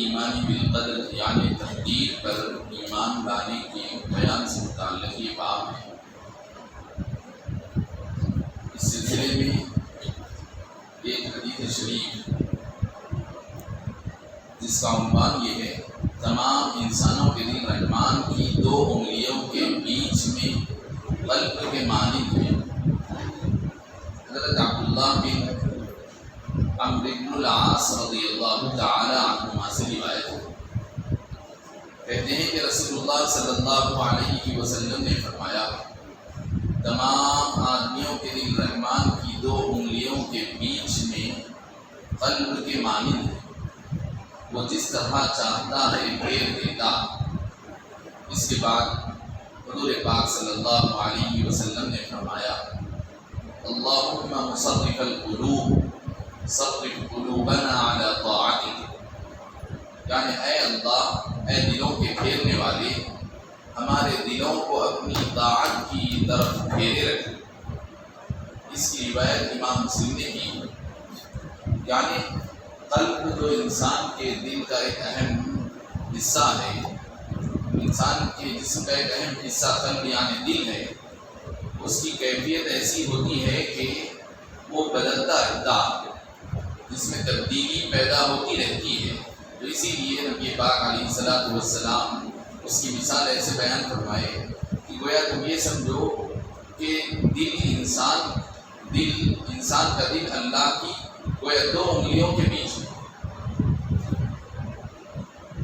الایمان بالقدر یعنی تقدیر پر ایمان لانے کے بیان سے متعلق یہ باب ہے۔ اس سلسلے میں ایک حدیث شریف جس کا عنوان یہ ہے، تمام انسانوں کے دل رحمان کی دو انگلیوں کے بیچ میں قلب کے مانند ہیں۔ حضرت عبداللہ بن عمرو بن العاص رضی اللہ تعالی عنہما سے روایت ہے، کہتے ہیں کہ رسول اللہ صلی اللہ علیہ وسلم نے فرمایا، تمام آدمیوں کے دل رحمان کی دو انگلیوں کے بیچ میں قلب کے مانند ہے، وہ جس طرح چاہتا ہے پھیر دیتا۔ اس کے بعد حضور پاک صلی اللہ علیہ وسلم نے فرمایا، اللہم مصرف القلوب صرف قلوبنا علی طاعتک، یعنی اے اللہ، اے دلوں کے پھیرنے والے، ہمارے دلوں کو اپنی طاعت کی طرف پھیرے رکھ۔ اس کی روایت امام مسلم نے کی، یعنی قلب جو انسان کے دل کا ایک اہم حصہ ہے، انسان کے جسم کا ایک اہم حصہ قلب یعنی دل ہے، اس کی کیفیت ایسی ہوتی ہے کہ وہ بدلتا رہتا ہے، جس میں تبدیلی پیدا ہوتی رہتی ہے۔ تو اسی لیے نبی پاک علیہ الصلوۃ والسلام اس کی مثال ایسے بیان فرمائے کہ گویا تم یہ سمجھو کہ انسان کا دل اللہ کی گویا دو انگلیوں کے بیچ میں،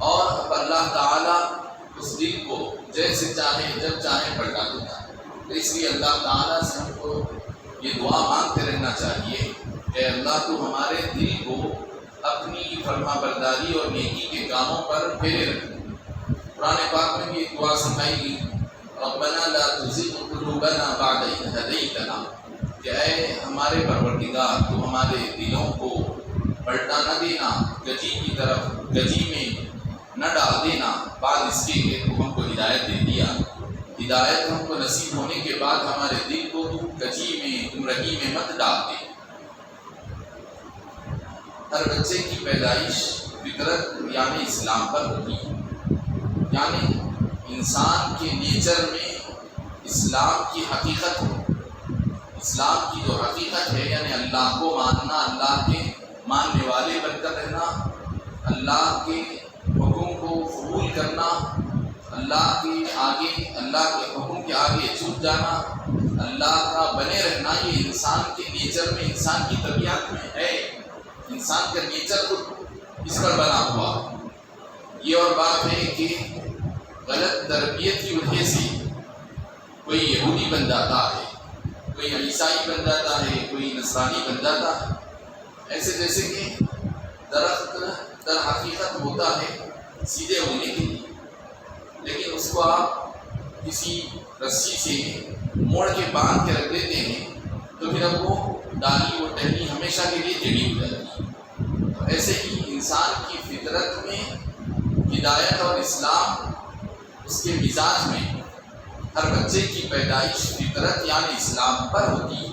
اور اب اللہ تعالیٰ اس دل کو جیسے چاہے جب چاہے پلٹا دیتا ہے۔ تو اس لیے اللہ تعالیٰ سے ہم کو یہ دعا مانگتے رہنا چاہیے کہ اللہ تو ہمارے دل کو اپنی فرما برداری اور نیکی کے کاموں پر پھیرے رکھے۔ قرآن پاک میں بھی ایک دعا سمجھائی گئی، ربنا لا تزغ قلوبنا بعد اذ ہدیتنا، کہ اے ہمارے پروردگار، تو ہمارے دلوں کو پلٹا نہ دینا، گجی میں نہ ڈال دینا، بعد اس کے کہ تو ہم کو ہدایت دے دیا۔ ہدایت ہم کو نصیب ہونے کے بعد ہمارے دل کو تو گجی میں، گمراہی میں مت ڈال دے۔ ہر بچے کی پیدائش فطرت یعنی اسلام پر ہوتی ہے، یعنی انسان کے نیچر میں اسلام کی حقیقت ہو۔ اسلام کی جو حقیقت ہے یعنی اللہ کو ماننا، اللہ کے ماننے والے بن کر رہنا، اللہ کے حکم کو قبول کرنا، اللہ کے حکم کے آگے جھک جانا، اللہ کا بنے رہنا، یہ انسان کے نیچر میں، انسان کی طبیعت میں ہے۔ انسان کا نیچر اس پر بنا ہوا۔ یہ اور بات ہے کہ غلط تربیت کی وجہ سے کوئی یہودی بن جاتا ہے، کوئی عیسائی بن جاتا ہے، کوئی نصرانی بن جاتا ہے، ایسے جیسے کہ درخت در حقیقت ہوتا ہے سیدھے ہونے کے لیے، لیکن اس کو آپ کسی رسی سے موڑ کے باندھ کے رکھ دیتے ہیں تو پھر اب وہ ڈالی، وہ ٹہنی ہمیشہ کے لیے ٹیڑھی ہو جاتی ہے۔ تو ایسے ہی انسان کی فطرت میں ہدایت اور اسلام اس کے مزاج میں، ہر بچے کی پیدائش فطرت یعنی اسلام پر ہوتی ہے،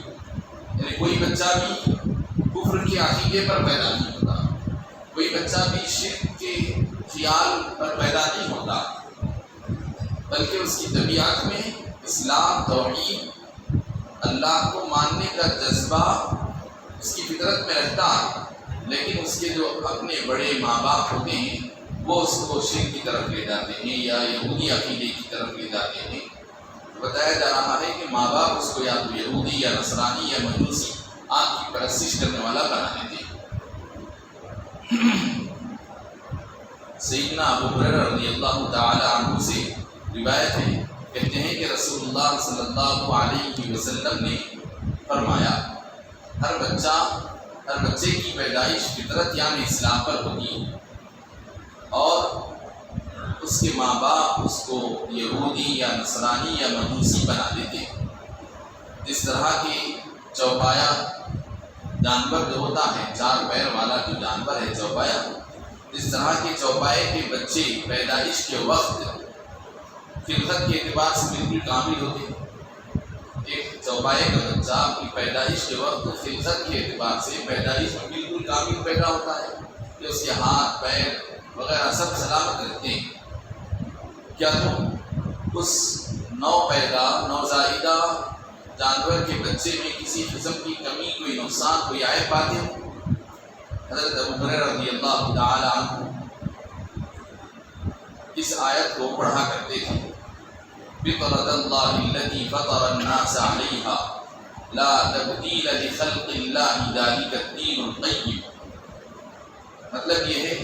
یعنی کوئی بچہ بھی کفر کے عقیدے پر پیدا نہیں ہوتا، کوئی بچہ بھی شرک کے خیال پر پیدا نہیں ہوتا، بلکہ اس کی طبیعت میں اسلام، توحید، اللہ کو ماننے کا جذبہ اس کی فطرت میں رہتا ہے۔ لیکن اس کے جو اپنے بڑے ماں باپ ہوتے ہیں وہ اس کو شرک کی طرف لے جاتے ہیں یا یہودی عقیدے کی طرف لے جاتے ہیں۔ بتایا جا رہا ہے کہ ماں باپ اس کو یا تو یہودی یا نصرانی یا مجوسی، آنکھ کی پرستش کرنے والا بنا دیتے ہیں۔ سیدنا ابو ہریرہ رضی اللہ تعالی عنہ سے روایت ہے، کہتے ہیں کہ رسول اللہ صلی اللہ علیہ وسلم نے فرمایا، ہر بچے کی پیدائش فطرت یعنی اسلام پر ہوتی ہے، اور اس کے ماں باپ اس کو یہودی یا نصرانی یا مجوسی بنا دیتے ہیں۔ جس طرح کی چوپایا جانور جو ہوتا ہے، چار پیر والا جو جانور ہے چوپایا، اس طرح کے چوپائے کے بچے پیدائش کے وقت فطرت کے اعتبار سے بالکل کامل ہوتے ہیں۔ ایک چوپائے کا بچہ اپنی پیدائش کے وقت فطرت کے اعتبار سے پیدائش میں بالکل کامل پیدا ہوتا ہے کہ اس کے ہاتھ پیر وغیرہ سب سلامت رہتے ہیں، کیا تم اس نوپیدا نوزائیدہ جانور کے بچے میں کسی قسم کی کمی، کوئی نقصان، کوئی عیب پاتے ہو؟ حضرت ابو ہریرہ رضی اللہ تعالی عنہ اس آیت کو پڑھا کرتے تھے، فطرۃ اللہ التی فطر الناس علیہا لا تبدیل لخلق اللہ ذلک الدین القیم۔ مطلب یہ ہے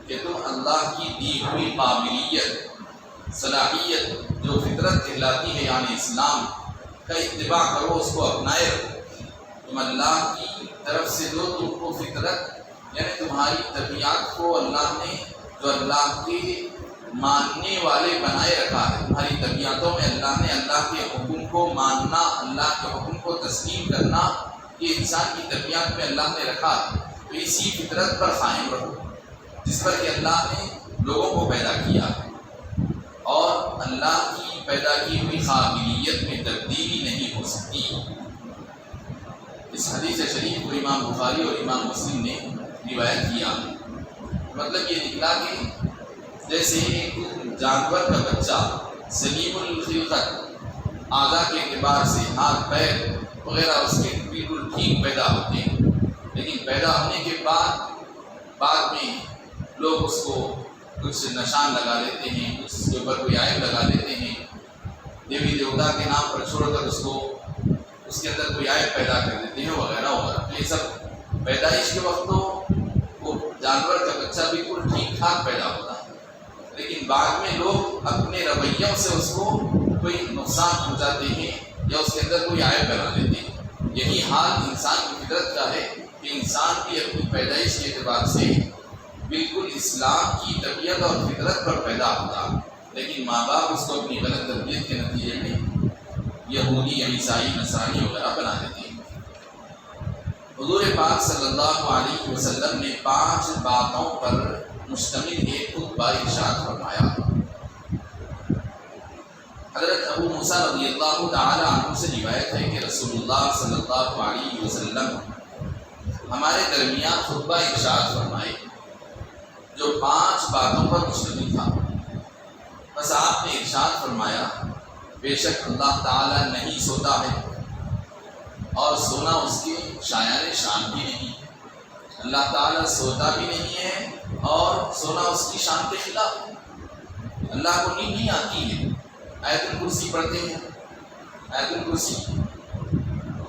کہ تم اللہ کی دی ہوئی قابلیت، صلاحیت جو فطرت کہلاتی ہے یعنی اسلام کا اتباع کرو، اس کو اپنائے رکھو۔ تم اللہ کی طرف سے جو تم کو فطرت یعنی تمہاری طبیعت کو اللہ نے جو اللہ کے ماننے والے بنائے رکھا ہے، تمہاری طبیعتوں میں اللہ نے اللہ کے حکم کو ماننا، اللہ کے حکم کو تسلیم کرنا، یہ انسان کی طبیعت میں اللہ نے رکھا ہے، تو اسی فطرت پر قائم رہو جس پر کہ اللہ نے لوگوں کو پیدا کیا ہے، اور اللہ کی پیدا کی ہوئی قابلیت میں تبدیلی نہیں ہو سکتی۔ اس حدیث شریف کو امام بخاری اور امام مسلم نے روایت کیا۔ مطلب یہ نکلا کہ جیسے ایک جانور کا بچہ سلیم الخلقت، اعضاء کے اعتبار سے ہاتھ پیر وغیرہ اس کے بالکل ٹھیک پیدا ہوتے ہیں، لیکن پیدا ہونے کے بعد میں لوگ اس کو کچھ نشان لگا لیتے ہیں، اس کے اوپر کوئی عیب لگا لیتے ہیں، دیوی دیوتا کے نام پر چھوڑ کر اس کے اندر کوئی عیب پیدا کر دیتے ہیں وغیرہ وغیرہ۔ یہ سب پیدائش کے وقت تو وہ جانور کا بچہ بالکل ٹھیک ٹھاک پیدا ہوتا ہے، لیکن بعد میں لوگ اپنے رویوں سے اس کو کوئی نقصان پہنچاتے ہیں یا اس کے اندر کوئی عیب بنا دیتے ہیں۔ یہی حال انسان کی فطرت کا ہے کہ انسان بھی اپنی پیدائش کے اعتبار سے بالکل اسلام کی طبیعت اور فطرت پر پیدا ہوتا، لیکن ماں باپ اس کو اپنی غلط تربیت کے نتیجے میں یہودی یا عیسائی نصرانی وغیرہ بنا دیتے ہیں۔ حضور پاک صلی اللہ علیہ وسلم نے 5 باتوں پر مشتمل ایک خطبہ ارشاد فرمایا۔ حضرت ابو موسیٰ رضی اللہ تعالی عنہ سے روایت ہے کہ رسول اللہ صلی اللہ علیہ وسلم ہمارے درمیان خطبہ ارشاد فرمائے جو 5 باتوں پر مشتمل تھا۔ بس آپ نے ارشاد فرمایا، بے شک اللہ تعالیٰ نہیں سوتا ہے اور سونا اس کے شایان شان بھی نہیں۔ اللہ تعالیٰ سوتا بھی نہیں ہے اور سونا اس کی شان کے خلاف ہے۔ اللہ کو نیند نہیں آتی ہے۔ آیت الکرسی پڑھتے ہیں، آیت الکرسی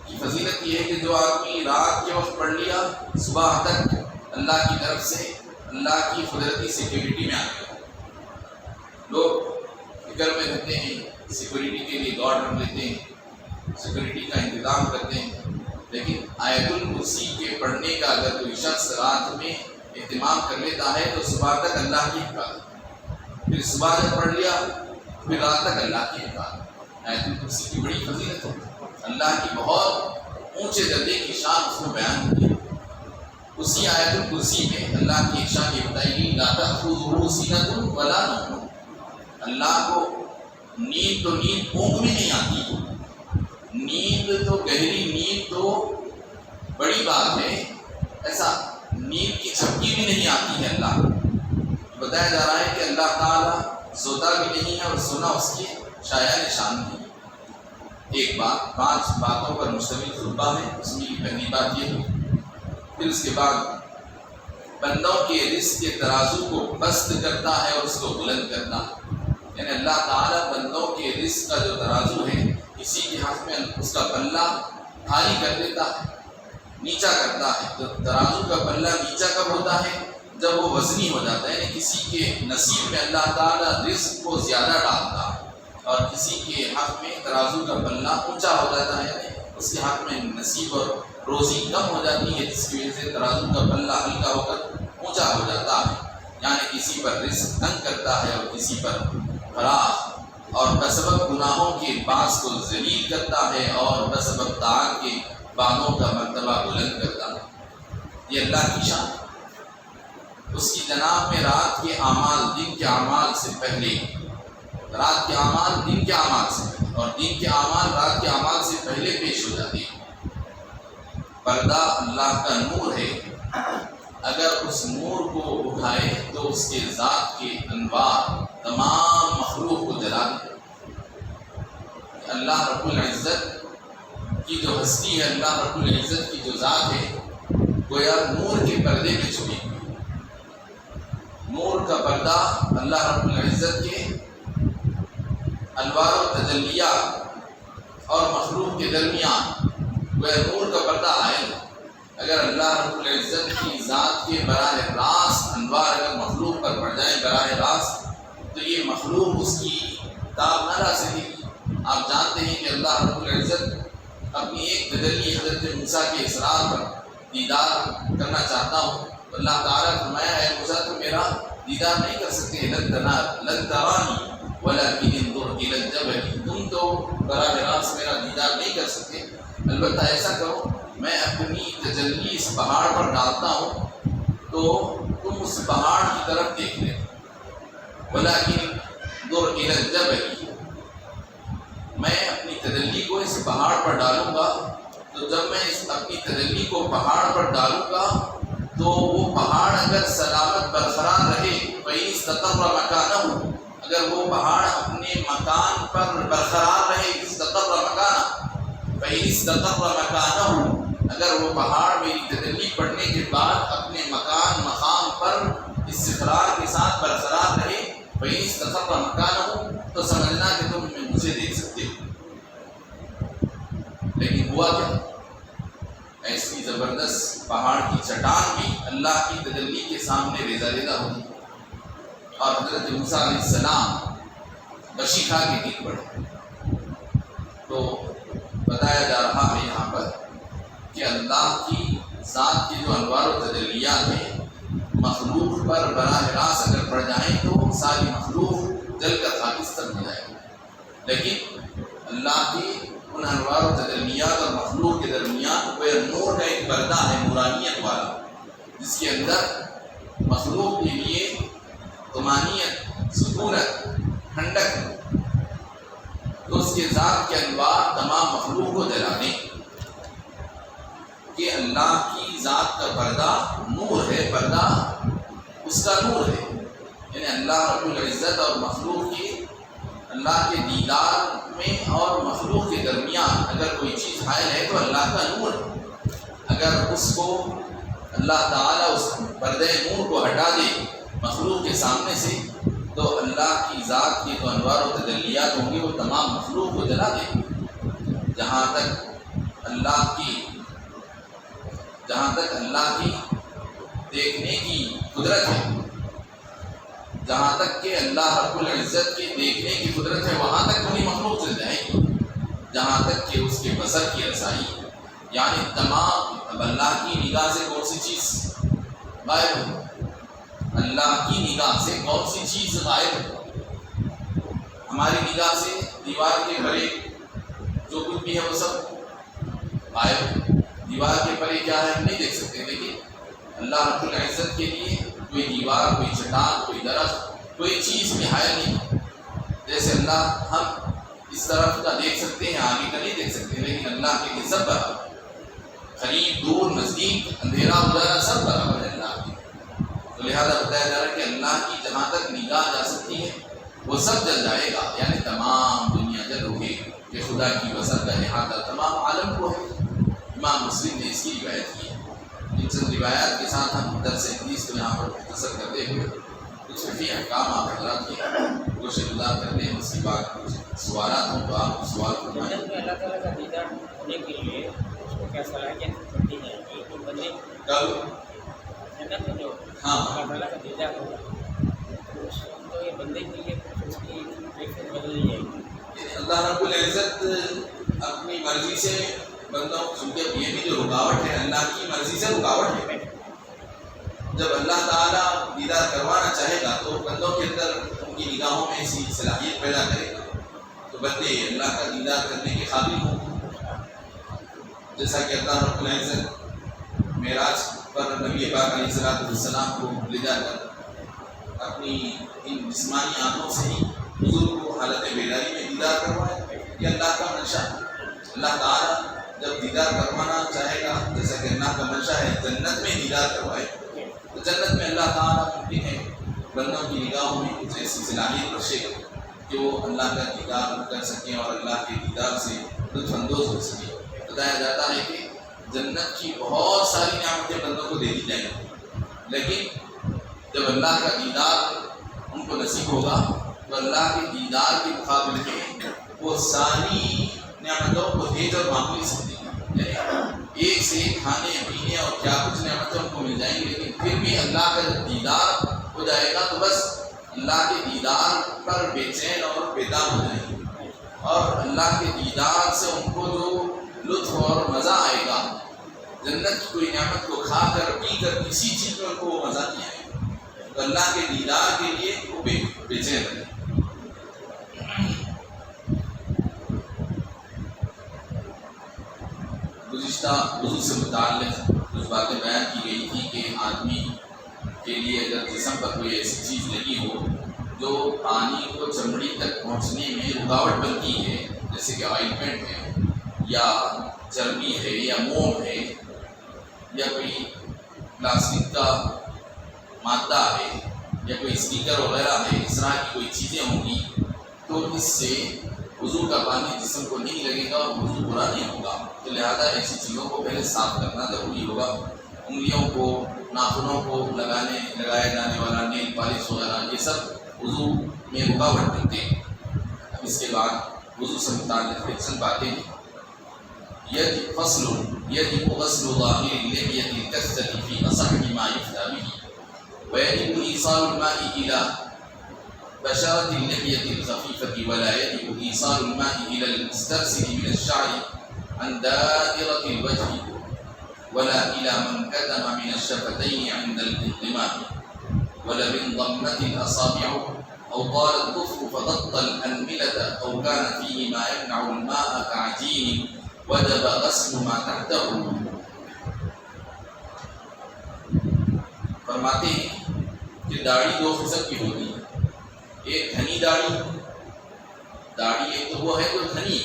کی فضیلت یہ ہے کہ جو آدمی رات کے وقت پڑھ لیا، صبح تک اللہ کی طرف سے اللہ کی قدرتی سیکیورٹی میں آ گیا۔ لوگ فکر میں رہتے ہیں، سیکورٹی کے لیے گارڈ رکھ لیتے ہیں، سیکورٹی کا انتظام کرتے ہیں، لیکن آیت الکرسی کے پڑھنے کا اگر کوئی شخص رات میں اہتمام کر لیتا ہے تو صبح تک اللہ کی حفاظت، پھر صبح تک پڑھ لیا پھر رات تک اللہ کی حفاظت۔ آیت الکرسی کی بڑی فضیلت ہے، اللہ کی بہت اونچے درجے کی شان اس میں بیان ہوئی ہے۔ اسی آیت الکرسی میں اللہ کی ایک شان یہ بتائی گئی، لا تأخذہ سنۃ ولا نوم، اللہ کو نیند تو نیند اونگ میں نہیں آتی، نیند تو گہری نیند تو بڑی بات ہے، ایسا نیند کی جھپکی بھی نہیں آتی ہے۔ اللہ بتایا جا رہا ہے کہ اللہ تعالیٰ سوتا بھی نہیں ہے اور سونا اس کی شایان شان نہیں۔ ایک بات، 5 باتوں پر مشتمل خطبہ ہے، اس میں پہلی بات یہ ہے۔ پھر اس کے بعد بندوں کے رزق کے ترازو کو بست کرتا ہے اور اس کو بلند کرتا ہے، یعنی اللہ تعالیٰ بندوں کے رزق کا جو ترازو ہے اسی کے ہاتھ میں اس کا پلہ بھاری کر دیتا ہے، نیچا کرتا ہے۔ تو ترازو کا پلہ نیچا کب ہوتا ہے؟ جب وہ وزنی ہو جاتا ہے، یعنی کسی کے نصیب میں اللہ تعالیٰ رزق کو زیادہ ڈالتا ہے اور کسی کے حق میں ترازو کا پلہ اونچا ہو جاتا ہے، یعنی اس کے حق میں نصیب اور روزی کم ہو جاتی ہے، جس کی وجہ سے ترازو کا پلہ ہلکا ہو کر اونچا ہو جاتا ہے، یعنی کسی پر رزق تنگ کرتا ہے اور کسی پر فراخ، اور بسبب گناہوں کے باعث کو ذلیل کرتا ہے اور بسبب طاعت کے بانوں کا مرتبہ بلند کرتا ہے۔ یہ اللہ کی شان ہے۔ اس کی جناب میں رات کے اعمال دن کے اعمال سے پہلے، رات کے اعمال دن کے اعمال سے پہلے اور دن کے اعمال رات کے اعمال سے پہلے پیش ہو جاتی ہے۔ پردہ اللہ کا نور ہے، اگر اس نور کو اٹھائے تو اس کے ذات کے انوار تمام مخلوق کو جلا دے۔ اللہ رب العزت کی جو ہستی ہے، اللہ رب العزت کی جو ذات ہے، گویا نور کے پردے میں چھپی ہوئی۔ نور کا پردہ اللہ رب العزت کے انوار و تجلیات اور مخلوق کے درمیان گویا نور کا پردہ آئے گا۔ اگر اللہ رب العزت کی ذات کے براہ راست انوار اگر مخلوق پر پڑ جائیں براہ راست، تو یہ مخلوق اس کی تاب نہ لا سکے گی۔ آپ جانتے ہیں کہ اللہ رب العزت اپنی ایک تجلی حضرت موسیٰ کے اسراء پر دیدار کرنا چاہتا ہوں، تو اللہ تعالیٰ نے فرمایا اے موسیٰ تم میرا دیدار نہیں کر سکتے، لن ترانی ولکن انظر الی الجبل، تم تو براہ راست میرا دیدار نہیں کر سکتے، البتہ ایسا کرو میں اپنی تجلی اس پہاڑ پر ڈالتا ہوں تو تم اس پہاڑ کی طرف دیکھ لیں، ولکن انظر الی الجبل، میں اپنی تجلی کو اس پہاڑ پر ڈالوں گا، تو جب میں اس اپنی تجلی کو پہاڑ پر ڈالوں گا تو وہ پہاڑ اگر سلامت برقرار رہے، فَإِنِ اسْتَقَرَّ مَكَانَهُ، اگر وہ پہاڑ اپنے مکان پر برقرار رہے، استقر مکانہ، فَإِنِ اسْتَقَرَّ مَكَانَهُ، اگر وہ پہاڑ میری تجلی پڑنے کے بعد اپنے مقام پر استقرار کے ساتھ برقرار رہے، فَإِنِ اسْتَقَرَّ مَكَانَهُ، تو سمجھنا کہ تم مجھے دیکھ سکتے ہو۔ لیکن ہوا کیا؟ ایسی زبردست پہاڑ کی چٹان بھی اللہ کی تجلی کے سامنے ریزہ ریزہ ہوتی، اور حضرت موسیٰ علیہ السلام بشی کھا کے گر پڑے۔ تو بتایا جا رہا ہے یہاں پر کہ اللہ کی ذات کی جو انوار و تجلیات ہیں مخلوق پر براہ راست اگر پڑ جائیں تو ساری مخلوق جل کر خاکستر ہو جائے گی، لیکن اللہ کی ان انوار و تجلیات اور مخلوق کے درمیان وہ نور کا ایک پردہ ہے نورانیت والا، جس کے اندر مخلوق کے لیے طمانینت، سکونت، ٹھنڈک، تو اس کے ذات کے انوار تمام مخلوق کو جلانے، کہ اللہ کی ذات کا پردہ نور ہے، پردہ اس کا نور ہے، یعنی اللہ رب العزت اور مخلوق کی اللہ کے دیدار میں اور مخلوق کے درمیان اگر کوئی چیز حائل ہے تو اللہ کا نور ہے۔ اگر اس کو اللہ تعالیٰ اس پردے نور کو ہٹا دے مخلوق کے سامنے سے، تو اللہ کی ذات کی جو انوار و تجلیات ہوں گی وہ تمام مخلوق کو جلا دے گی۔ جہاں تک اللہ کی دیکھنے کی قدرت ہے، جہاں تک کہ اللہ رب العزت کے دیکھنے کی قدرت ہے، وہاں تک وہی مخلوق چل جائے گی، جہاں تک کہ اس کے بصر کی رسائی، یعنی تمام اب اللہ کی نگاہ سے کون سی چیز غائب ہو؟ اللہ کی نگاہ سے کون سی چیز غائب ہو؟ ہماری نگاہ سے دیوار کے پرے جو کچھ بھی ہے وہ سب غائب ہو، دیوار کے پرے کیا ہے ہم نہیں دیکھ سکتے، لیکن اللہ رب العزت کے لیے کوئی دیوار، کوئی چٹان، کوئی درخت، کوئی چیز بھی حائل نہیں۔ جیسے اللہ ہم اس طرف کا دیکھ سکتے ہیں، آگے کا نہیں دیکھ سکتے، لیکن اللہ کے لیے سب برابر، قریب دور نزدیک اندھیرا اجالا سب برابر ہے اللہ کے۔ تو لہذا بتایا جا رہا ہے کہ اللہ کی جہاں تک نگاہ جا سکتی ہے وہ سب جل جائے گا، یعنی تمام دنیا جل ہوگی کہ خدا کی بصر کا احاطہ تمام عالم کو ہے۔ امام مسلم نے اس کی روایت کی ہے۔ ان چند روایات کے ساتھ ہم درس حدیث کو یہاں پر مختصر کرتے ہوئے کچھ فقہی احکام آپ حضرات کی کوشش گزار کرتے ہیں، اس کے بعد کچھ سوالات ہوں تو آپ سوال فرمائیں۔ اللہ تعالیٰ کا دیدار ہونے کے لیے اس کو کیا صلاحیت بنتی ہے کہ جو بندے کل جنت میں جو ہاں اللہ تعالیٰ کا دیدار ہوگا تو اس وقت تو یہ بندے کے لیے اس کی کیفیت بدل جائے گی۔ اللہ رب العزت اپنی مرضی سے بندوں، چونکہ یہ بھی جو رکاوٹ ہے اللہ کی مرضی سے رکاوٹ ہے، جب اللہ تعالیٰ دیدار کروانا چاہے گا تو بندوں کے اندر ان کی نگاہوں میں ایسی صلاحیت پیدا کرے گا تو بندے اللہ کا دیدار کرنے کے قابل ہوں۔ جیسا کہ اللہ رب العزت معراج پر نبی پاک علیہ السلام کو لے جا کر اپنی ان جسمانی آنکھوں سے ہی حضور کو حالت بیداری میں دیدار کروایا، یہ اللہ کا منشا ہے۔ اللہ تعالیٰ جب دیدار کروانا چاہے گا، جیسا کہ اللہ کا منشا ہے جنت میں دیدار کروائے، تو جنت میں اللہ تعالیٰ ممکن ہے بندوں کی نگاہوں میں کچھ ایسی صلاحیت بخشے کہ وہ اللہ کا دیدار کر سکیں اور اللہ کے دیدار سے لطف اندوز ہو سکیں۔ بتایا جاتا ہے کہ جنت کی بہت ساری نعمتیں بندوں کو دے دی جائیں گی، لیکن جب اللہ کا دیدار ان کو نصیب ہوگا تو اللہ کے دیدار کے مقابلے میں وہ ساری نعمتوں کو دے کر مانگ نہیں سکتے، یعنی ایک سے ایک کھانے پینے اور کیا کچھ نعمتیں ان کو مل جائیں گی، لیکن پھر بھی اللہ کا جب دیدار ہو جائے گا تو بس اللہ کے دیدار پر بے چین اور بیدار ہو جائیں گے، اور اللہ کے دیدار سے ان کو جو لطف اور مزہ آئے گا، جنت کی کوئی نعمت کو کھا کر پی کر کسی چیز میں ان کو وہ مزہ نہیں آئے گا، تو اللہ کے دیدار کے لیے وہ بے چین رہے۔ گزشتہ وضو سے متعلق کچھ باتیں بیان کی گئی تھی کہ آدمی کے لیے اگر جسم پر کوئی ایسی چیز لگی ہو جو پانی کو چمڑی تک پہنچنے میں رکاوٹ بنتی ہے، جیسے کہ آئلمنٹ ہے یا چربی ہے یا موم ہے یا کوئی پلاسٹک کا مادہ ہے یا کوئی اسٹیکر وغیرہ ہے، اس طرح کی کوئی چیزیں ہوں گی تو اس سے وضو کا پانی جسم کو نہیں لگے گا اور وضو برا نہیں ہوگا، تو لہذا ایسی چیزوں کو پہلے صاف کرنا ضروری ہوگا۔ انگلیوں کو، ناخنوں کو لگایا جانے والا نیل پالش وغیرہ یہ سب وضو میں رکاوٹ بنتے ہیں۔ اس کے بعد وضو سے متعلق چند باتیں يجب غسل ظاهر اللحية الكثة في أصح ما يفتى به، ويجب إيصال الماء إلى بشرة اللحية الخفيفة، ولا يجب إيصال الماء إلى المسترسل من الشعر عن دائرة الوجه، ولا إلى من كتم من الشفتين عند الانضمام، ولو انضمت الأصابع أو طال الظفر فغطى الأنملة أو كان فيه ما يمنع الماء كعجين وجب غسل ما تحته۔ فرماتے ہیں کہ داڑھی دو قسم کی ہوتی ہے، ایک گھنی داڑھی ایک تو وہ ہے جو گھنی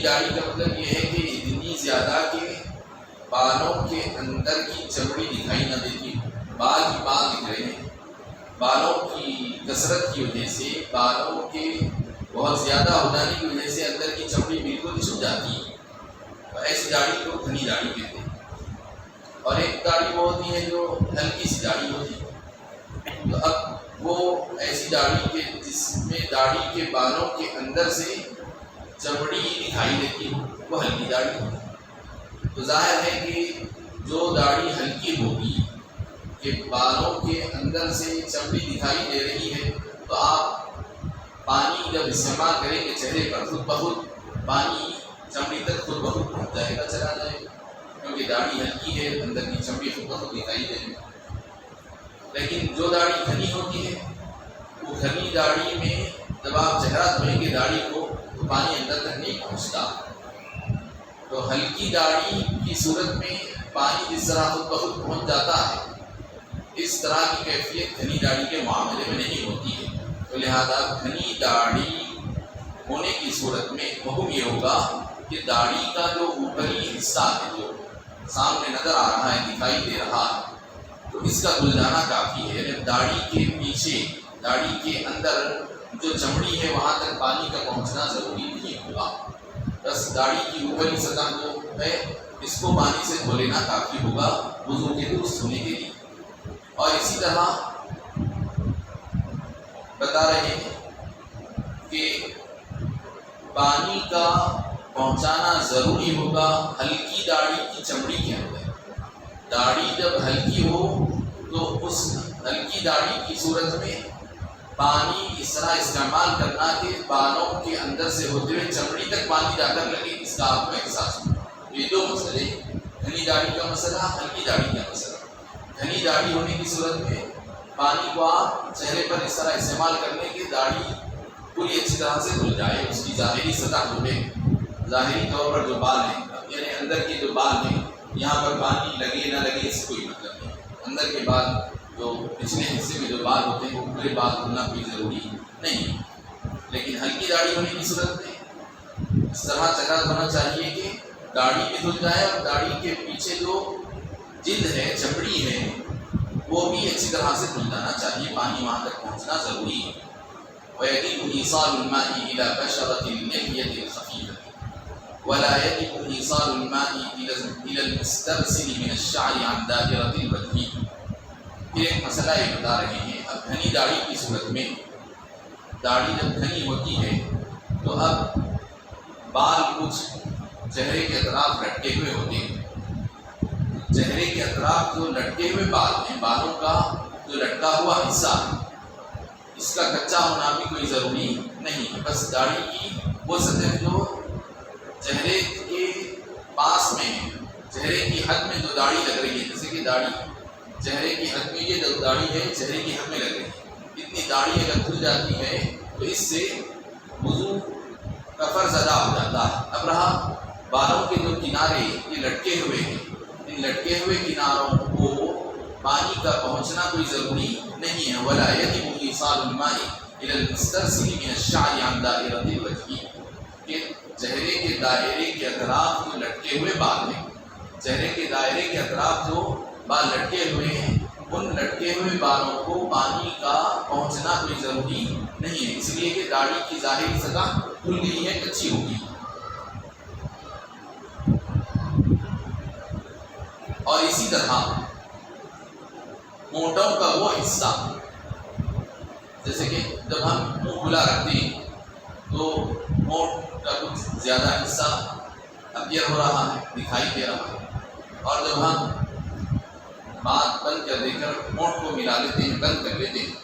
داڑھی کا مطلب یہ ہے کہ اتنی زیادہ کہ بالوں کے اندر کی چمڑی دکھائی نہ دیتی، بال ہی بال دکھ رہے ہیں، بالوں کی کثرت کی وجہ سے، بالوں کے بہت زیادہ ہو جانے کی وجہ سے اندر کی چمڑی بالکل چھپ جاتی ہے، تو ایسی داڑھی کو گھنی داڑھی کہتے ہیں۔ اور ایک داڑھی وہ ہوتی ہے جو ہلکی سی داڑھی ہوتی ہے، تو اب وہ ایسی داڑھی کے جس میں داڑھی کے بالوں کے اندر سے چمڑی دکھائی دیتی ہے وہ ہلکی داڑھی ہوتی ہے۔ تو ظاہر ہے کہ جو داڑھی ہلکی ہوگی کہ بالوں کے اندر سے چمڑی دکھائی دے رہی ہے، تو آپ پانی جب استعمال کریں گے چہرے پر خود بخود پانی چمڑی تک خود بخود پہنچ جائے گا، چلا جائے گا، کیونکہ داڑھی ہلکی ہے، اندر کی چمڑی خود بخود دکھائی دے گی۔ لیکن جو داڑھی گھنی ہوتی ہے وہ گھنی داڑھی میں جب آپ چہرہ دھوئیں گے داڑھی کو تو پانی اندر تک نہیں پہنچتا، تو ہلکی داڑھی کی صورت میں پانی جس طرح خود بخود پہنچ جاتا ہے، اس طرح کی کیفیت گھنی داڑھی کے معاملے میں نہیں ہوتی ہے۔ تو لہذا گھنی داڑھی ہونے کی صورت میں حکم یہ ہوگا کہ داڑھی کا جو اوپری حصہ ہے جو سامنے نظر آ رہا ہے، دکھائی دے رہا ہے، تو اس کا گل جانا کافی ہے، یعنی داڑھی کے پیچھے، داڑھی کے اندر جو چمڑی ہے وہاں تک پانی کا پہنچنا ضروری نہیں ہوگا، بس داڑھی کی اوپری سطح جو ہے اس کو پانی سے دھو لینا کافی ہوگا وضو کے درست ہونے کے لیے۔ اور اسی طرح بتا رہے ہیں کہ پانی کا پہنچانا ضروری ہوگا ہلکی داڑھی کی چمڑی کے اندر۔ داڑھی جب ہلکی ہو تو اس ہلکی داڑھی کی صورت میں پانی اس طرح استعمال کرنا کہ بالوں کے اندر سے ہوتے ہوئے چمڑی تک پانی جا کر لگے، اس کا آپ کو احساس ہو۔ یہ دو مسئلے، گھنی داڑھی کا مسئلہ، ہلکی داڑھی کا مسئلہ۔ گھنی داڑھی ہونے کی صورت میں پانی کو آپ چہرے پر اس طرح استعمال کرنے کی داڑھی پوری اچھی طرح سے دھل جائے، اس کی ظاہری سطح دھلے، ظاہری طور پر جو بال ہیں یعنی اندر کے جو بال ہیں یہاں پر پانی لگے نہ لگے اس سے کوئی مطلب نہیں، اندر کے بال جو پچھلے حصے میں جو بال ہوتے ہیں وہ پورے بال دھلنا کوئی ضروری نہیں۔ لیکن ہلکی داڑھی ہونے کی صورت میں اس طرح چہرہ دھونا چاہیے کہ داڑھی بھی دھل جائے اور داڑھی کے پیچھے جو جلد ہے، چمڑی ہے، وہ بھی اچھی طرح سے دھل جانا چاہیے، پانی وہاں تک پہنچنا ضروری ہے۔ وَيَجِبُ إِيصَالُ الْمَاءِ إِلَى بَشَرَةِ اللِّحْيَةِ الْخَفِيفَةِ وَلَا يَجِبُ إِيصَالُ الْمَاءِ إِلَى الْمُسْتَرْسِلِ مِنَ الشَّعْرِ عَنْ دَائِرَةِ الْوَجْهِ۔ پھر ایک مسئلہ یہ بتا رہے ہیں، اب گھنی داڑھی کی صورت میں، داڑھی جب گھنی ہوتی ہے تو اب بال کچھ چہرے کے اطراف لٹکے ہوئے ہوتے ہیں۔ چہرے کے اطراف جو لٹکے ہوئے بال ہیں، بالوں کا جو لٹکا ہوا حصہ ہے، اس کا کچا ہونا بھی کوئی ضروری نہیں ہے۔ بس داڑھی کی وہ سطح جو چہرے کے پاس میں ہے، چہرے کی حد میں جو داڑھی لگ رہی ہے، جیسے کہ داڑھی چہرے کی حد میں، یہ جو داڑھی ہے چہرے کی حد میں لگ رہی ہے، اتنی داڑھی اگر کھل جاتی ہے تو اس سے وضو کا فرض ادا ہو جاتا ہے۔ اب رہا بالوں کے جو کنارے یہ لٹکے ہوئے ہیں، ان لٹکے ہوئے کناروں کو پانی کا پہنچنا کوئی ضروری نہیں ہے۔ وَلَا يَجِبُ إِيصَالُ الْمَاءِ إِلَى الْمُسْتَرْسِلِ مِنَ الشَّعْرِ عَنْ دَائِرَةِ الْوَجْهِ، کہ چہرے کے دائرے کے اطراف جو لٹکے ہوئے بال ہیں، چہرے کے دائرے کے اطراف جو بال لٹکے ہوئے ہیں، ان لٹکے ہوئے بالوں کو پانی کا پہنچنا کوئی ضروری نہیں ہے، اس لیے کہ داڑھی کی ظاہری سطح کھل گئی ہے، کچی ہوگی۔ اور اسی طرح ہونٹوں کا وہ حصہ، جیسے کہ جب ہم منہ کھلا رکھتے ہیں تو ہونٹ کا کچھ زیادہ حصہ اپیئر ہو رہا ہے، دکھائی دے رہا ہے، اور جب ہم بات بند کر دے کر ہونٹ کو ملا لیتے ہیں، بند کر لیتے ہیں،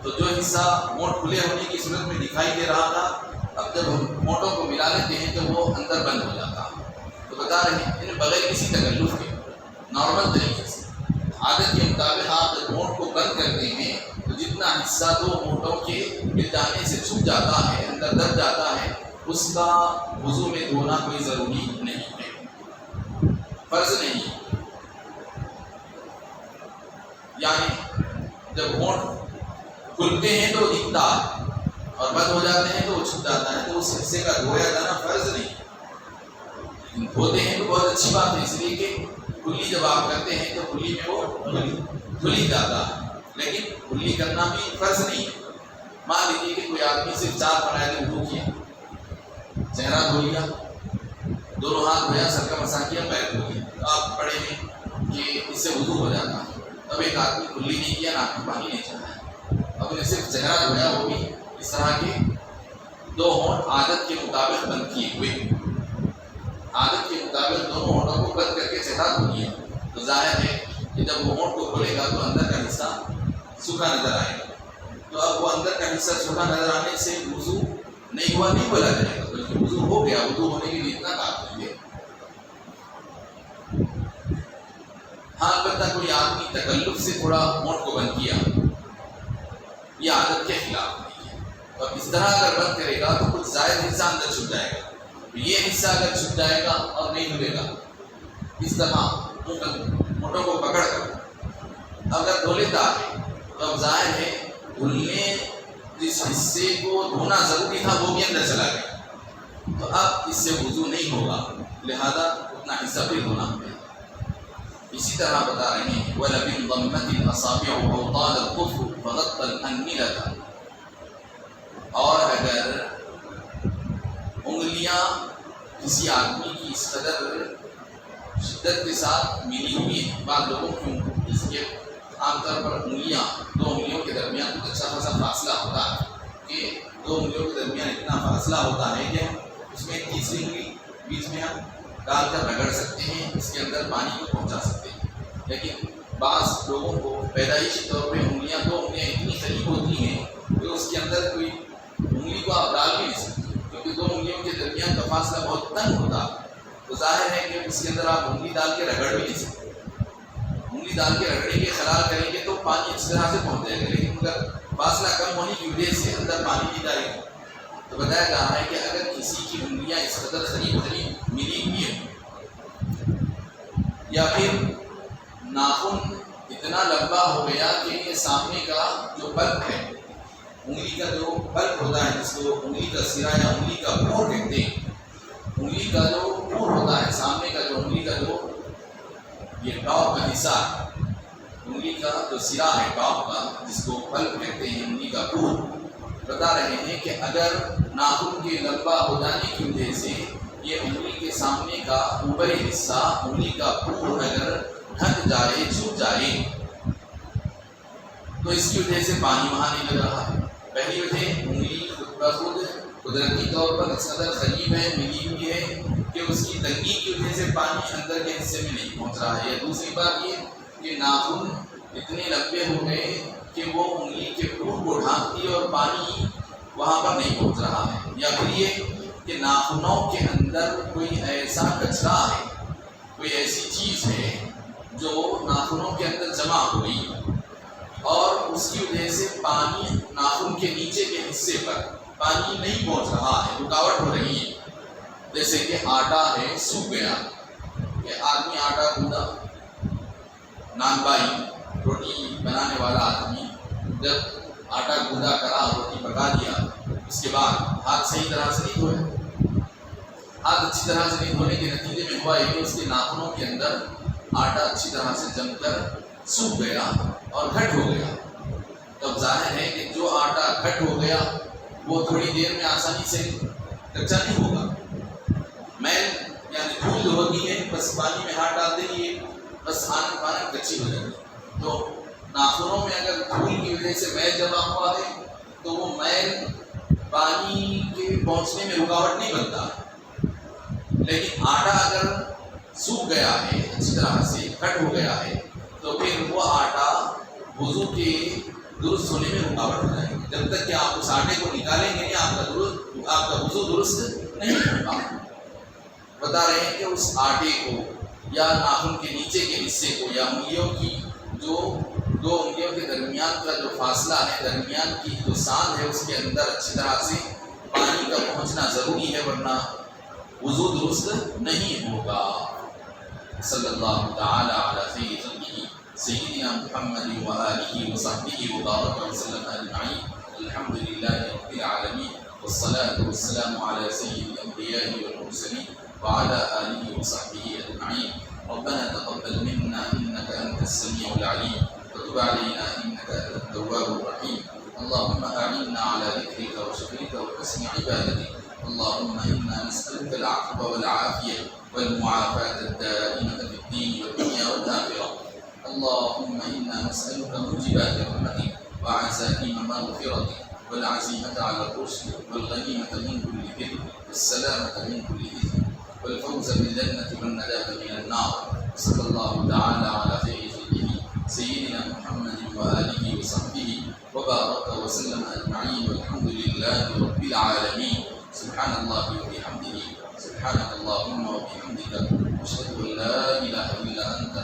تو جو حصہ ہونٹ کھلے ہونے کی صورت میں دکھائی دے رہا تھا، اب جب ہم ہونٹوں کو ملا لیتے ہیں تو وہ اندر بند ہو جاتا ہے۔ تو بتا رہے ہیں بغیر کسی تکلف کے، نارمل طریقے سے، عادت کے مطابق آپ جب ہونٹ کو بند کرتے ہیں تو جتنا حصہ دو ہونٹوں کے مل جانے سے چھپ جاتا ہے، اندر دب جاتا ہے، اس کا وضو میں دھونا کوئی ضروری نہیں ہے، فرض نہیں ہے۔ یعنی جب ہونٹ کھلتے ہیں تو دکھتا ہے اور بند ہو جاتے ہیں تو وہ چھپ جاتا ہے، تو اس حصے کا دھویا جانا فرض نہیں ہے۔ دھوتے ہیں تو بہت اچھی بات ہے، اس لیے کہ کلی جب آپ کرتے ہیں تو کلی میں وہ دھل ہی جاتا ہے، لیکن کلی کرنا بھی فرض نہیں ہے۔ مان لیجیے کہ کوئی آدمی صرف 4 فرائض وضو کیا، چہرہ دھو لیا، دونوں ہاتھ دھویا، سر کا مسح کیا، پیر دھو لیا، تو آپ پڑھے ہیں کہ اس سے وضو ہو جاتا ہے۔ اب ایک آدمی کلی نہیں کیا، ناک میں پانی نہیں چڑھایا، اب نے صرف چہرہ دھویا، وہ بھی اس طرح کے 2 ہونٹ عادت کے مطابق بند کیے ہوئے، عادت کے مطابق دونوں ہونٹوں کو بند کر کے چہرہ دھو لیا، تو ظاہر ہے کہ جب وہ ہونٹ کو کھولے گا تو اندر کا حصہ سوکھا نظر آئے گا، تو اب وہ اندر کا حصہ سوکھا نظر آنے سے وضو نہیں ہوا نہیں بولا جائے گا، بلکہ وضو ہو گیا۔ وضو ہونے کے لیے اتنا کافی ہے۔ ہاں البتہ کوئی آدمی تکلف سے تھوڑا ہونٹ کو بند کیا، یہ عادت کے خلاف نہیں ہے، اور اس طرح اگر بند کرے گا تو کچھ زائد حصہ اندر چھپ جائے گا، یہ حصہ اگر چھپ جائے گا اور نہیں دھلے گا، اس طرح ہونٹوں کو پکڑ کر اگر دھو لیتا ہے تو اب ظاہر ہے دھلنے جس حصے کو دھونا ضروری تھا وہ بھی اندر چلا گیا، تو اب اس سے وضو نہیں ہوگا، لہذا اتنا حصہ بھی دھونا ہوگا۔ اسی طرح بتا رہے ہیں وَلَبِنْ ضَمَّتِ الْأَصَابِعُ أَوْ طَالَ الْظُفْرُ فَغَطَّ الْأَنْمِلَةَ، اور اگر انگلیاں کسی آدمی کی اس قدر شدت کے ساتھ ملی ہوئی ہیں، بعض لوگوں کی اس کے عام طور پر انگلیاں 2 انگلیوں کے درمیان کچھ اچھا خاصا فاصلہ ہوتا ہے کہ 2 انگلیوں کے درمیان اتنا فاصلہ ہوتا ہے کہ اس میں تیسری انگلی بیچ میں ہم ڈال کر رگڑ سکتے ہیں، اس کے اندر پانی کو پہنچا سکتے ہیں، لیکن بعض لوگوں کو پیدائشی طور پہ 2 انگلیاں اتنی قریب ہوتی ہیں کہ اس کے اندر کوئی انگلی کو آپ ڈال بھی نہیں سکتے، کیونکہ 2 انگلیوں کے درمیان کا فاصلہ بہت تنگ ہوتا ہے، تو ظاہر ہے کہ اس کے اندر آپ انگلی ڈال کے رگڑ بھی نہیں سکتے۔ انگلی ڈال کے رگڑیں گے، خلال کریں گے تو پانی اچھی طرح سے پہنچ جائے گا، لیکن اگر فاصلہ کم ہونے کی وجہ سے اندر پانی نہیں جائے گا، تو بتایا جا رہا ہے کہ اگر کسی کی انگلیاں اس قدر قریب ملی ہوئی ہیں، یا پھر ناخن اتنا لمبا ہو گیا کہ یہ سامنے کا جو پلک ہے، انگلی کا جو پلک ہوتا ہے جس کو انگلی کا سرا یا انگلی کا مور کہتے ہیں، انگلی کا جو مور ہوتا ہے، سامنے کا جو انگلی کا جو یہ ٹاپ کا حصہ ہے، انگلی کا جو سرا ہے ٹاپ کا، جس کو پلب کہتے ہیں، انگلی کا پور، بتا رہے ہیں کہ اگر ناخن کے لمبا ہو جانے کی وجہ سے یہ انگلی کے سامنے کا اوپری حصہ، انگلی کا پور اگر ڈھک جائے، چھپ جائے، تو اس کی وجہ سے پانی وہاں نہیں لگ رہا ہے۔ پہلی وجہ انگلی خود بخود قدرتی طور پر اس قدر قریب ہے، ملی ہوئی ہے کہ اس کی تنگی کی وجہ سے پانی اندر کے حصے میں نہیں پہنچ رہا ہے۔ دوسری بات یہ کہ ناخن اتنے لمبے ہو گئے کہ وہ انگلی کے پور کو ڈھانکتی اور پانی وہاں پر نہیں پہنچ رہا ہے۔ یا پھر یہ کہ ناخنوں کے اندر کوئی ایسا کچرا ہے، کوئی ایسی چیز ہے جو ناخنوں کے اندر جمع ہوئی اور اس کی وجہ سے پانی ناخن کے نیچے کے حصے پر پانی نہیں پہنچ رہا ہے، رکاوٹ ہو رہی ہے۔ جیسے کہ آٹا ہے، سوکھ گیا، کہ آدمی آٹا گوندا، نان بائی روٹی بنانے والا آدمی جب آٹا گوندا کرا، روٹی پکا دیا، اس کے بعد ہاتھ صحیح طرح سے نہیں دھوئے، ہاتھ اچھی طرح سے نہیں دھونے کے نتیجے میں ہوا یہ کہ اس کے ناخنوں کے اندر آٹا اچھی طرح سے جم کر سوکھ گیا اور گھٹ ہو گیا۔ تب ظاہر ہے کہ جو آٹا گھٹ ہو گیا وہ تھوڑی دیر میں آسانی سے کچا نہیں ہوگا۔ میل یعنی دھول جو ہوتی ہے، بس پانی میں ہاتھ ڈال دیں، بس آنن پانن کچی ہو جاتی ہے۔ تو ناخنوں میں اگر دھول کی وجہ سے میل جمع ہوا ہے تو وہ میل پانی کے پہنچنے میں رکاوٹ نہیں بنتا، لیکن آٹا اگر سوکھ گیا ہے، اچھی طرح سے کٹ ہو گیا ہے، تو پھر وہ آٹا وضو کے درست ہونے میں رکاوٹ ہو جائے گی۔ جب تک کہ آپ اس آٹے کو نکالیں گے نہیں، آپ کا وضو درست نہیں ہوگا۔ بتا رہے ہیں کہ اس آٹے کو یا ناخن کے نیچے کے حصے کو یا انگلیوں کی جو دو انگلیوں کے درمیان کا جو فاصلہ ہے، درمیان کی جو ساندھ ہے، اس کے اندر اچھی طرح سے پانی کا پہنچنا ضروری ہے، ورنہ وضو درست نہیں ہوگا۔ صلی اللہ تعالی علی خیر خلقہ سیدنا محمد و آلہ و صحبہ وبارک وسلم اجمعین۔ الحمد للہ رب العالمین، والصلاة والسلام علی سید الانبیاء والمرسلین وعلى آلہ وصحبہ اجمعین۔ ربنا تقبل منا انك انت السميع العليم وتب علينا انك انت التواب الرحيم۔ اللهم اعنا على ذكرك وشكرك وحسن عبادتك۔ اللهم انا نسألك العفو والعافية والمعافاة الدائمة في الدين والدنيا والآخرة۔ اللهم انا نسألك موجبات رحمتك وعزائم مغفرتك والعزيمة على الرشد والغنيمة من كل إثم والسلامة من كل إثم والفوز بالجنة والنجاة من النار۔ صلى الله تعالى على خير خلقه سيدنا محمد وآله وصحبه وبارك وسلم أجمعين، والحمد لله رب العالمين۔ سبحان الله وبحمده، سبحانك اللهم وبحمدك، أشهد أن لا إله إلا أنت،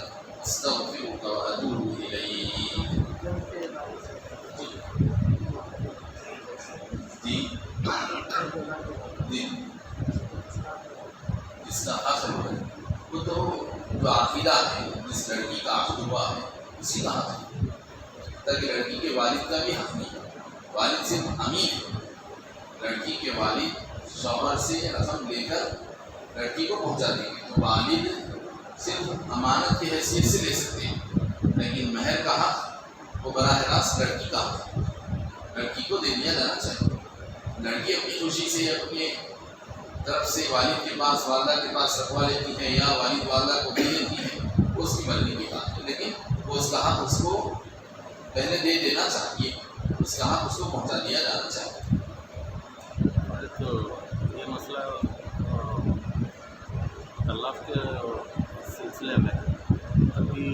أستغفرك وأتوب إليك۔ جس کا حق ہے وہ تو جو عقیدہ ہے، جس لڑکی کا عقد ہوا ہے اسی کا حق ہے، تاکہ لڑکی کے والد کا بھی حق نہیں ہے۔ والد صرف امین ہے، لڑکی کے والد شوہر سے رقم لے کر لڑکی کو پہنچا دیں گے، تو والد صرف امانت کی حیثیت سے لے سکتے ہیں، لیکن مہر کا حق وہ براہ راست لڑکی کا حق ہے، لڑکی کو دے دیا جانا چاہیے۔ لڑکی اپنی خوشی سے اپنے طرف سے والد کے پاس، والدہ کے پاس رکھوا لیتی ہے یا والد والدہ کو دے دیتی ہے، اس کی مرضی کی بات ہے، لیکن وہ اس کا حق اس کو پہلے دے دینا چاہیے، اس کا حق اس کو پہنچا دیا جانا چاہیے۔ تو یہ مسئلہ طلاق کے سلسلے میں ابھی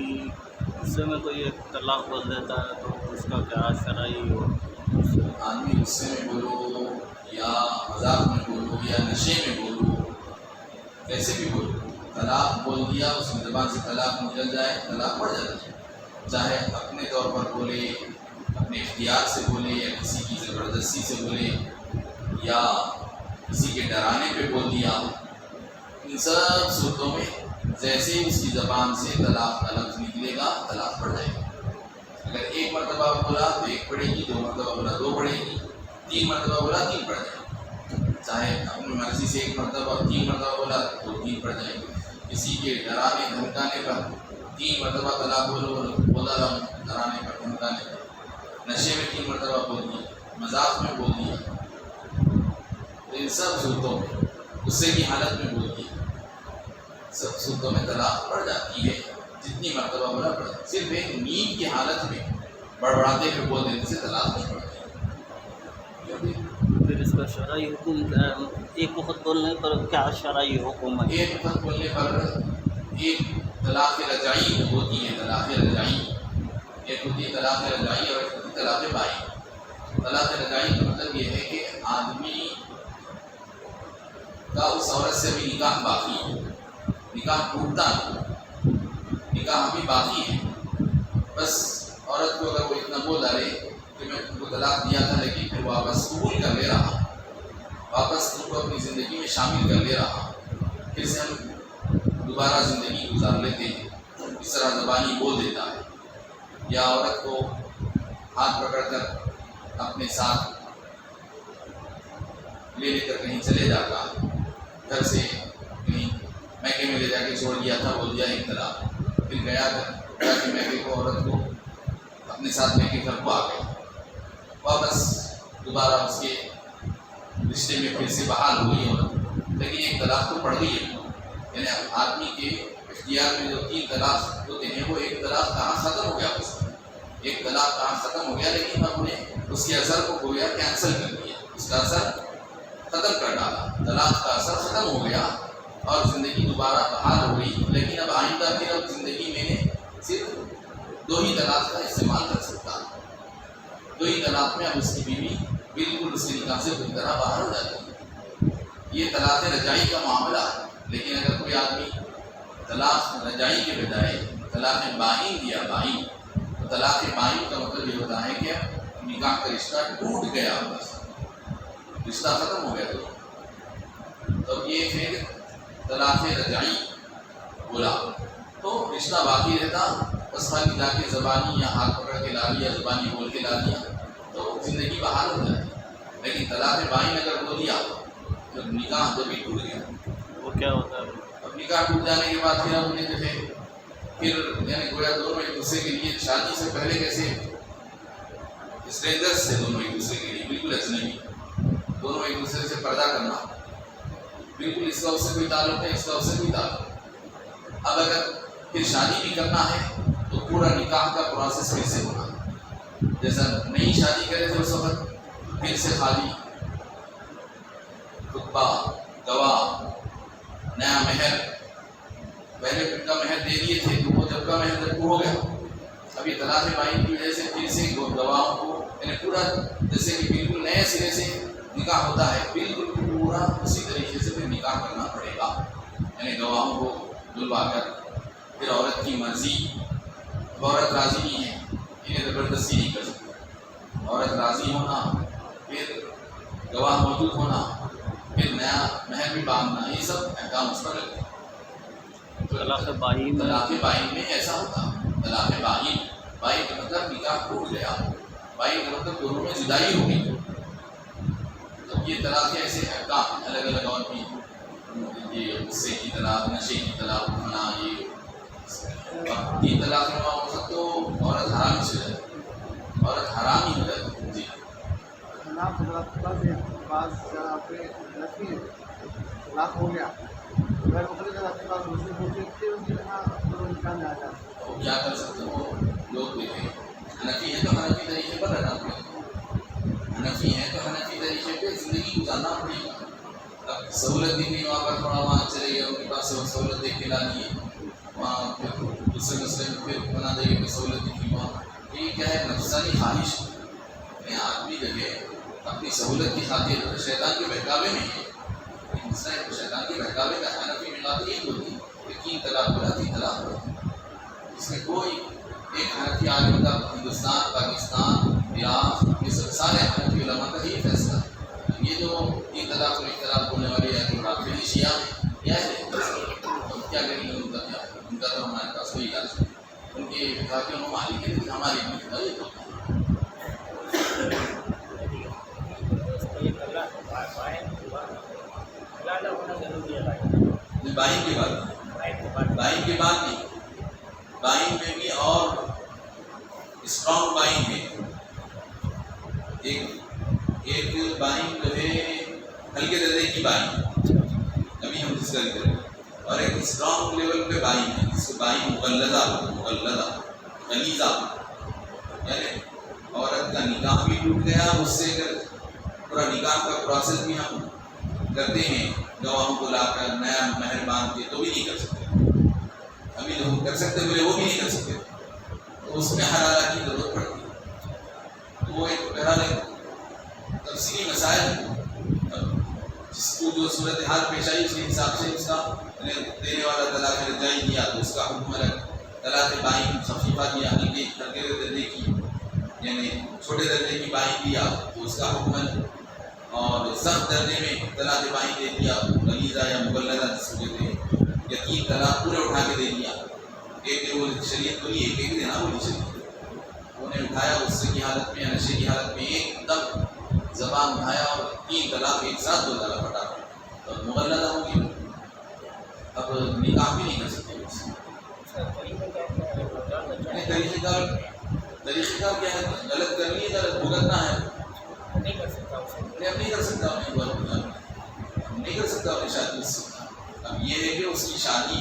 غصے میں کوئی ایک طلاق بول دیتا ہے تو اس کا کیا شرعی ہو؟ آدمی غصے میں بولو یا مذاق میں بولو یا نشے میں بولو، کیسے بھی بولو، طلاق بول دیا، اس کی زبان سے طلاق نکل جائے، طلاق پڑ جاتا ہے، چاہے اپنے طور پر بولے، اپنے اختیار سے بولے، یا کسی کی زبردستی سے بولے، یا کسی کے ڈرانے پہ بول دیا، ان سب صورتوں میں جیسے ہی اس کی زبان سے طلاق کا لفظ نکلے گا طلاق پڑ جائے گا۔ اگر ایک مرتبہ بولا تو ایک پڑے گی، دو مرتبہ بولا دو پڑے گی، تین مرتبہ بولا تین پڑ جائے گی، چاہے اپنی مرضی سے ایک مرتبہ تین مرتبہ بولا تو تین پڑ جائے گی۔ کسی کے ڈرانے دھمکانے پر 3 مرتبہ طلاق بولا ڈرانے کا دھمکانے کا، نشے میں 3 مرتبہ بول دیا، مذاق میں بول دیا، تو ان سب صورتوں میں غصے کی حالت میں بول دیا، سب صورتوں میں طلاق پڑ جاتی ہے، جتنی مرتبہ بولا پڑ جاتی۔ صرف ایک نیند کی حالت میں بڑبڑاتے ہوئے بول دینے سے طلاق نہیں پڑتی۔ پھر اس کا شرعی حکم کیا ہے؟ ایک وقت بولنے پر کیا شرعی حکم ہے؟ ایک وقت بولنے پر ایک طلاق رجعی ہوتی ہے، طلاق رجعی ایک ہوتی ہے طلاق رجعی اور ایک ہوتی ہے طلاق بائی۔ طلاق رجعی کا مطلب یہ ہے کہ آدمی کا اس عورت سے بھی نکاح باقی ہے، نکاح ٹوٹتا نہیں، نکاح ابھی باقی ہے، بس عورت کو اگر وہ اتنا بول ڈالے کہ میں تم کو طلاق دیا تھا لیکن پھر واپس قبول کر لے رہا، واپس تم کو اپنی زندگی میں شامل کر لے رہا، پھر سے ہم دوبارہ زندگی گزار لیتے ہیں، اس طرح زبانی بول دیتا ہے، یا عورت کو ہاتھ پکڑ کر اپنے ساتھ لے کر کہیں چلے جاتا ہے، گھر سے کہیں میکے میں لے جا کے چھوڑ دیا تھا، بول دیا ایک طلاق، پھر گیا کہ میکے کو عورت کو اپنے ساتھ میکے گھر کو آ گیا، واپس دوبارہ اس کے رشتے میں پھر سے بحال ہوئی عورت، لیکن ایک طلاق تو پڑ گئی ہے، یعنی آدمی کے اختیار میں جو 3 طلاق ہوتے ہیں وہ ایک طلاق کہاں ختم ہو گیا، اس کا ایک طلاق کہاں ختم ہو گیا، لیکن ہم نے اس کے اثر کو گویا کینسل کر دیا، اس کا اثر ختم کر ڈالا، طلاق کا اثر ختم ہو گیا اور زندگی دوبارہ بحال ہو گئی، لیکن اب آئندہ پھر اب زندگی میں صرف 2 ہی طلاق کا استعمال کر سکتا ہے، 2 ہی طلاق میں اب اس کی بیوی بالکل اس کے نکاح سے پوری طرح باہر ہو جاتی ہے۔ یہ طلاق رجعی کا معاملہ ہے، لیکن اگر کوئی آدمی طلاق رجعی کے بجائے طلاق بائن دیا، بائن، تو طلاق بائن کا مطلب یہ ہوتا ہے کہ نکاح کا رشتہ ٹوٹ گیا، بس رشتہ ختم ہو گیا، تو یہ پھر طلاق رجعی بولا تو رشتہ باقی رہتا، بس خالی جا کے زبانی یا ہاتھ پکڑ کے لا لیا، زبانی بول کے لا لیا تو زندگی بحال ہو جاتی، لیکن طلاق بائن اگر بول دیا تو نکاح جب بھی ٹوٹ گیا، وہ کیا ہوتا ہے؟ اب نکاح ٹوٹ جانے کے بعد پھر ہم نے جو ہے پھر یعنی گویا دونوں ایک دوسرے کے لیے شادی سے پہلے کیسے اسٹرینجرس سے دونوں ایک دوسرے کے لیے بالکل اجنبی، دونوں ایک دوسرے سے پردہ کرنا، بالکل اس کا اس سے کوئی تعلق ہے، اس کا اس سے کوئی تعلق۔ اب اگر پھر شادی بھی کرنا ہے تو پورا نکاح کا پروسیس پھر سے ہونا، جیسا نئی شادی کرے تھے اس وقت پھر سے خالی خطبہ، گواہ، نیا مہر، پہلے کا مہر دے دیے تھے تو وہ جب کا مہر جب ہو گیا، ابھی طلاق بائن کی وجہ سے پھر سے گواہوں کو یعنی پورا جیسے کہ بالکل نئے سرے سے نکاح ہوتا ہے، بالکل پورا اسی طریقے سے پھر نکاح کرنا پڑے گا، یعنی گواہوں کو دلوا کر پھر عورت کی مرضی، اب عورت راضی نہیں ہے، انہیں زبردستی نہیں کر سکتی، عورت راضی ہونا، پھر گواہ موجود ہونا، پھر نیا مہر بھی باندھنا، یہ سب احکام اس پر لگتے ہیں۔ طلاق بائن، طلاق بائن میں ایسا ہوتا، طلاق بائن، بائن کا مطلب نکاح ٹوٹ گیا، بائن کا مطلب دونوں میں جدائی ہو گئی، تو یہ طلاق کے ایسے احکام الگ الگ، اور بھی یہ غصے کی طلاق، نشے کی طلاق، ہونا، یہ 3 طلاق میں ہو سکتا تو عورت حرام سے جائے، عورت حرام ہی ہو جاتی۔ جی بعض جگہ پہ نفی ہے، طلاق ہو گیا، اگر دوسری جگہ کے پاس دوسری ہوتی ہے پھر ان کی جگہ نکال جاتا ہے، تو کیا کر سکتے ہو لوگ دیکھیں، حنفی ہے تو حنفی طریقے پر رہنا پڑے گا، حنفی ہے تو حنفی طریقے پہ زندگی گزارنا پڑے گا۔ اب سہولت دی گئی وہاں پر تھوڑا وہاں چلے گئے، ان کے پاس سہولت دیکھ کے لا لیے، وہاں پھر دوسرے مسئلے میں پھر بنا دے گی سہولت دکھی وہاں، یہ کیا ہے نفسانی خواہش ہے، آدمی جو ہے اپنی سہولت کی خاطر شیطان کے بہکاوے میں ہے، انسان شیطان کے بہکاوے کا حنفی میں بات یہی ہوتی کہ 3 طلاق بولا 3 طلاق بولا، اس میں کوئی ایک حنفی عالم کا ہندوستان، پاکستان، عراق، یہ سب سارے حنفی علماء کا یہی فیصلہ ہے، یہ جو 3 طلاق میں 1 طلاق بولنے والے یا جو رافضی شیعہ ہیں کیا ہے، ہم کیا کریں گے، ان کا کیا ہے، ان کا تو ہمارے پاس کوئی علاج نہیں، ان کے کافی ممالک کے لیے ہماری اتنا یہ ہوتا ہے۔ بائن کے بعد نہیں، بائن میں بھی اور اسٹرانگ بائن ہے. ایک بائن جو ہے ہلکے درجے کی بائن ابھی ہم ڈسکس کریں، اور ایک اسٹرانگ لیول پہ بائن ہے جس کو بائن مغلظہ غلیظہ، یعنی عورت کا نکاح بھی ٹوٹ گیا، اس سے اگر پورا نکاح کا پروسیس بھی ہم کرتے ہیں گواہوں کو لا کر نیا مہر باندھ کے تو بھی نہیں کر سکتے. ابھی لوگ کر سکتے بولے وہ بھی نہیں کر سکتے، تو اس میں حلالہ کی ضرورت پڑتی ہے. تو وہ ایک بہرحال تفصیلی مسائل جس کو جو صورتحال پیش آئی اس کے حساب سے اس کا دینے والا طلاق رجعی دیا تو اس کا حکم الگ، طلاق بائن خفیفہ دیا ہلکے درجے کی یعنی چھوٹے درجے کی بائن دیا تو اس کا حکم الگ، اور سخت درجے میں طلاق بائن دے دیا غلیظہ یا مغلظہ جس کو کہتے ہیں، یقین طلاق پورے اٹھا کے دے دیا. ایک وہ شریعت بولی ایک دینا بولی شریعت انہوں نے اٹھایا غصے کی حالت میں نشے کی حالت میں ایک دم زبان اٹھایا اور 3 طلاق ایک ساتھ دو طلاق پڑا تو مغلظہ ہوگی، اب نکاح بھی نہیں کر سکتے. طریقہ کار کیا ہے؟ غلط کرنی ہے، غلط بھگتنا ہے، نہیں کر سکتا نہیں کر سکتا اپنی شادی اس سے. اب یہ ہے کہ اس کی شادی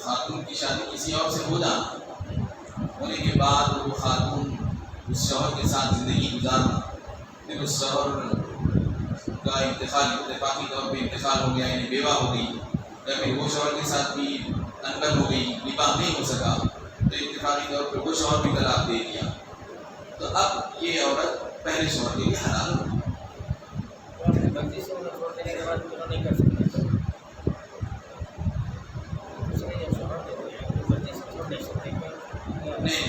خاتون کی شادی کسی اور سے ہو جانا، ہونے کے بعد وہ خاتون اس شوہر کے ساتھ زندگی گزارنا، پھر اس شوہر کا اتفاقی طور پہ انتقال ہو گیا یعنی بیوہ ہو گئی، یا پھر وہ شوہر کے ساتھ بھی انبن ہو گئی، نکاح نہیں ہو سکا تو اتفاقی طور پہ وہ شوہر بھی طلاق دے دیا، تو اب یہ عورت پہلے شوہر کے لیے حلال ہو گئی. نہیں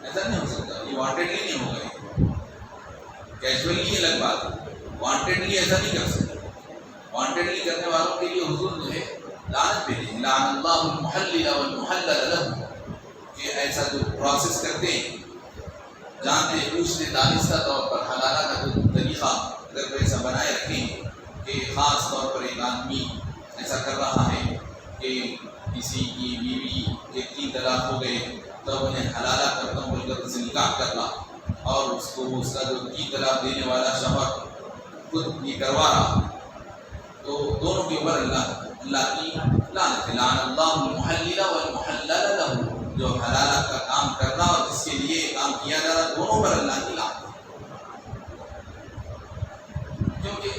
ایسا نہیں ہو سکتا، یہ وانٹیڈلی نہیں ہوگا، کیجولی الگ بات ہے، وانٹیڈلی ایسا نہیں کر سکتے. وانٹیڈلی کرنے والوں کے لیے حضور جو ہے لعنت بھیجی، لعن اللہ المحلل والمحلل له، کہ ایسا جو پروسیس کرتے ہیں جانتے پوچھتے دانستہ طور پر حلالہ کا جو طریقہ اگر وہ ایسا بنائے رکھیں کہ خاص طور پر ایک آدمی ایسا کر رہا ہے کہ کسی کی بیوی کے 3 طلاق ہو گئے تو انہیں حلالہ کرتا ہوں بول کر اسے نکاح کرنا، اور اس کو اس کا جو 3 طلاق دینے والا شوہر خود یہ کروا رہا، تو دونوں کے اوپر اللہ کی لعنت ہے. لعن اللہ المحلل والمحلل له، جو حلالہ کا کام کرنا اور جس کے لیے کام کیا جا رہا دونوں پر اللہ کی لعنت ہے. کیونکہ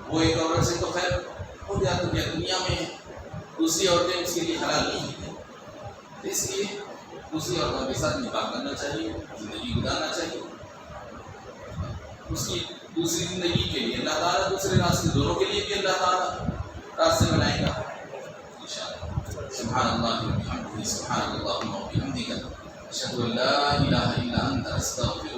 وہ ایک عورت سے تو خیر ہو گیا دنیا میں دوسری عورتیں اس کے لیے حلال نہیں ہیں، اس لیے دوسری عورتوں کے ساتھ نکاح کرنا چاہیے، زندگی گزارنا چاہیے. اس کی دوسری زندگی کے لیے اللہ تعالیٰ دوسرے راستے دونوں کے لیے بھی اللہ تعالیٰ راستے بنائے گا انشاءاللہ. سبحان اللہ وبحمدہ، سبحان اللہ وبحمدہ، اشہد ان لا الہ الا انت استغفرک.